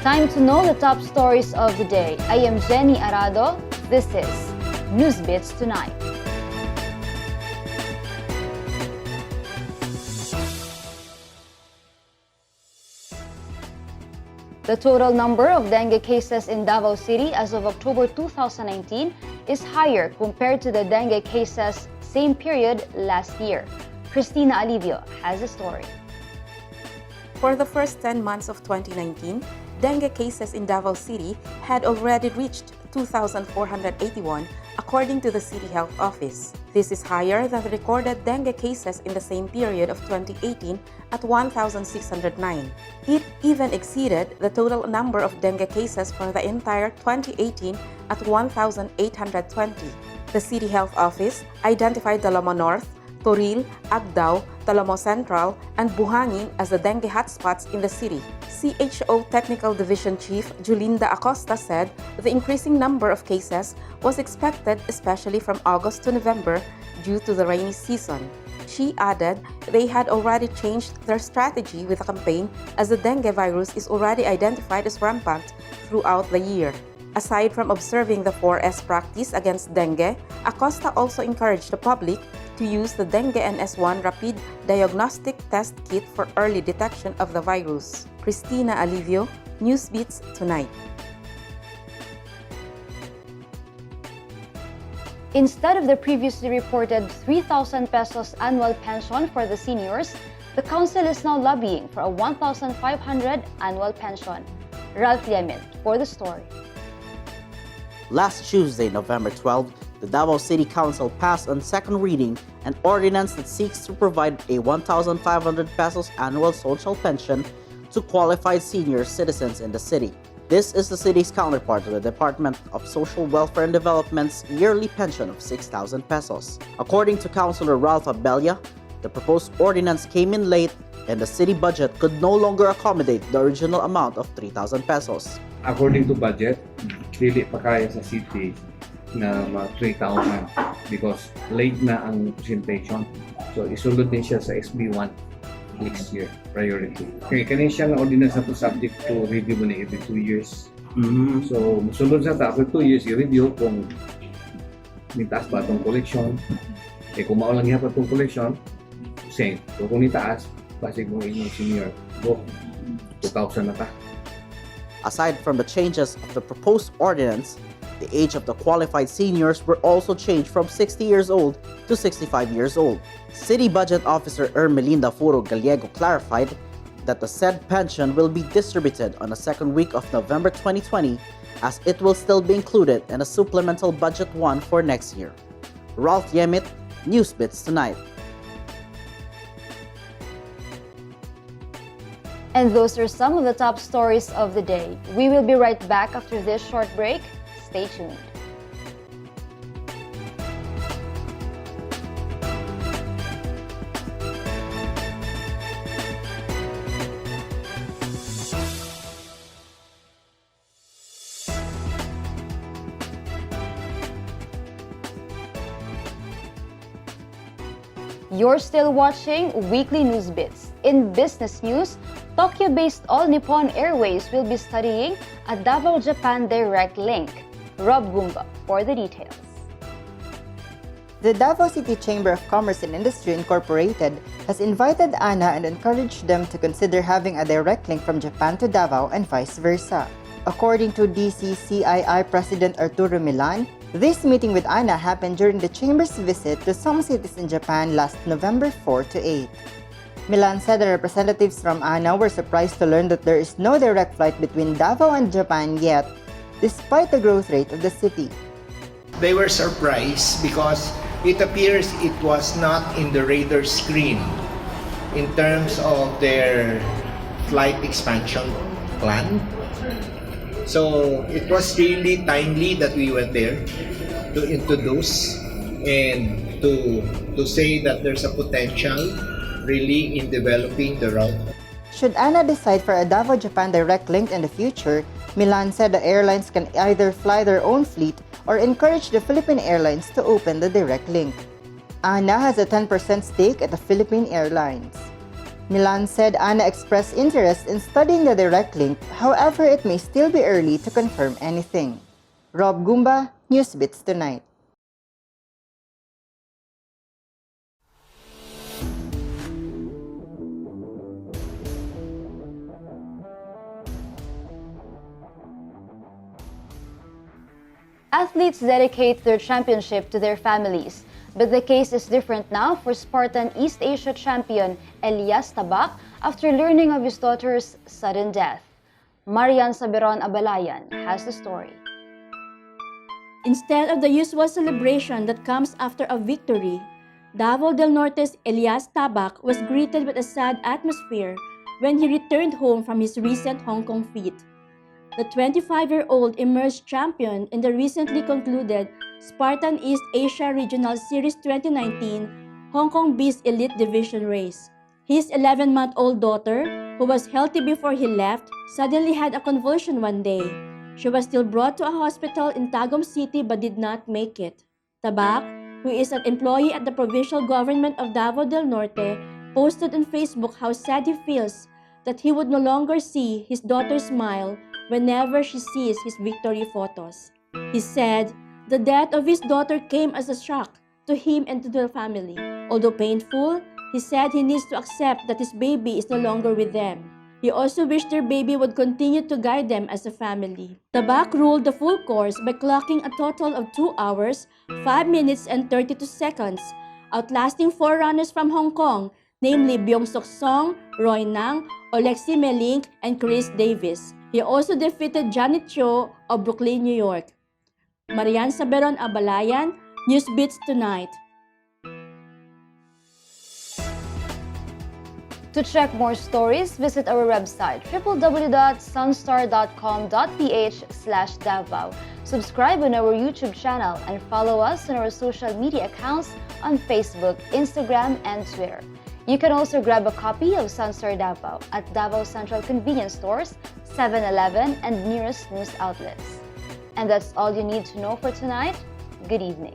Time to know the top stories of the day. I am Jenny Arado. This is Newsbits Tonight. The total number of dengue cases in Davao City as of October 2019 is higher compared to the dengue cases same period last year. Cristina Alivio has the story. For the first 10 months of 2019, dengue cases in Davao City had already reached 2,481 according to the City Health Office. This is higher than the recorded dengue cases in the same period of 2018 at 1,609. It even exceeded the total number of dengue cases for the entire 2018 at 1,820. The City Health Office identified Talomo North, Toril, Agdao, Talomo Central, and Buhangin as the dengue hotspots in the city. CHO Technical Division Chief Julinda Acosta said the increasing number of cases was expected especially from August to November due to the rainy season. She added they had already changed their strategy with a campaign as the dengue virus is already identified as rampant throughout the year. Aside from observing the 4S practice against dengue, Acosta also encouraged the public to use the Dengue NS1 Rapid Diagnostic Test Kit for early detection of the virus. Cristina Alivio, Newsbits Tonight. Instead of the previously reported 3,000 pesos annual pension for the seniors, the council is now lobbying for a 1,500 annual pension. Ralph Yemin for the story. Last Tuesday, November 12, the Davao City Council passed on second reading an ordinance that seeks to provide a 1,500 pesos annual social pension to qualified senior citizens in the city. This is the city's counterpart to the Department of Social Welfare and Development's yearly pension of 6,000 pesos. According to Councilor Ralph Abella, the proposed ordinance came in late and the city budget could no longer accommodate the original amount of 3,000 pesos. According to budget, dili pa kaya sa city na mag-3,000 because late na ang presentation. So isulod din siya sa SB1 next year, priority. Okay, kanina siya na ordinance na to subject to review mo na every 2 years. So musulod sa ta, after 2 years, i-review kung nitaas ba itong collection. Kung maulang niya pa itong collection, same. So kung nitaas, basig mo inyong senior, go, 2,000 na ta. Aside from the changes of the proposed ordinance, the age of the qualified seniors were also changed from 60 years old to 65 years old. City Budget Officer Ermelinda Furo Gallego clarified that the said pension will be distributed on the second week of November 2020 as it will still be included in a supplemental budget 1 for next year. Ralph Yemit, Newsbits Tonight. And those are some of the top stories of the day. We will be right back after this short break. Stay tuned. You're still watching Weekly News Bits. In business news, Tokyo-based All Nippon Airways will be studying a Davao-Japan direct link. Rob Gumba for the details. The Davao City Chamber of Commerce and Industry Incorporated has invited ANA and encouraged them to consider having a direct link from Japan to Davao and vice versa. According to DCCII President Arturo Milan, this meeting with ANA happened during the Chamber's visit to some cities in Japan last November 4 to 8. Milan said the representatives from ANA were surprised to learn that there is no direct flight between Davao and Japan yet, despite the growth rate of the city. They were surprised because it appears it was not in the radar screen in terms of their flight expansion plan. So it was really timely that we went there to introduce and to say that there's a potential really in developing the route. Should ANA decide for a Davao-Japan direct link in the future, Milan said the airlines can either fly their own fleet or encourage the Philippine Airlines to open the direct link. ANA has a 10% stake at the Philippine Airlines. Milan said Anna expressed interest in studying the direct link, however it may still be early to confirm anything. Rob Gumba, Newsbits Tonight. Athletes dedicate their championship to their families, but the case is different now for Spartan East Asia champion Elias Tabak after learning of his daughter's sudden death. Marian Saberon Abalayan has the story. Instead of the usual celebration that comes after a victory, Davao del Norte's Elias Tabak was greeted with a sad atmosphere when he returned home from his recent Hong Kong feat. The 25-year-old emerged champion in the recently concluded Spartan East Asia Regional Series 2019 Hong Kong Beast Elite Division race. His 11-month-old daughter, who was healthy before he left, suddenly had a convulsion one day. She was still brought to a hospital in Tagum City but did not make it. Tabak, who is an employee at the provincial government of Davao del Norte, posted on Facebook how sad he feels that he would no longer see his daughter smile whenever she sees his victory photos. He said, the death of his daughter came as a shock to him and to the family. Although painful, he said he needs to accept that his baby is no longer with them. He also wished their baby would continue to guide them as a family. Tabak ruled the full course by clocking a total of 2 hours, 5 minutes and 32 seconds, outlasting 4 runners from Hong Kong, namely Byung-Sok Song, Roy Nang, Olexi Melink, and Chris Davis. He also defeated Janet Cho of Brooklyn, New York. Marian Saberon Abalayan, Newsbits Tonight. To check more stories, visit our website www.sunstar.com.ph/Davao. Subscribe on our YouTube channel and follow us on our social media accounts on Facebook, Instagram, and Twitter. You can also grab a copy of Sunstar Davao at Davao Central Convenience Stores, 7-Eleven, and nearest news outlets. And that's all you need to know for tonight. Good evening.